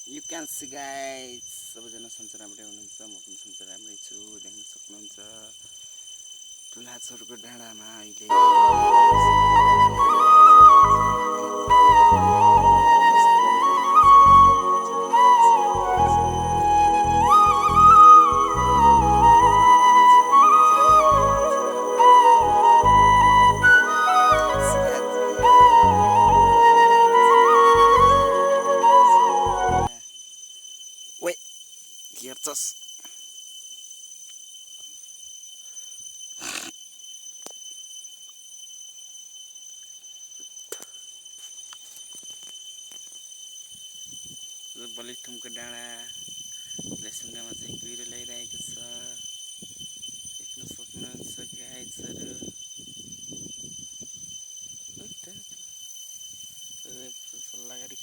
You can see guys, सबैजना सन्चै राम्रै हुनुहुन्छ, म पनि सन्चै राम्रै छु। देख्न सक्नुहुन्छ ठुलाचोरको डाँडामा अहिले Wait, heertjes. बलिठुमको डाँडा लेसुङ्गामा चाहिँ कुहिरो ल्याइरहेको छ। देख्न सक्नुहुन्छ गाइजहरू। सल्लाहगरी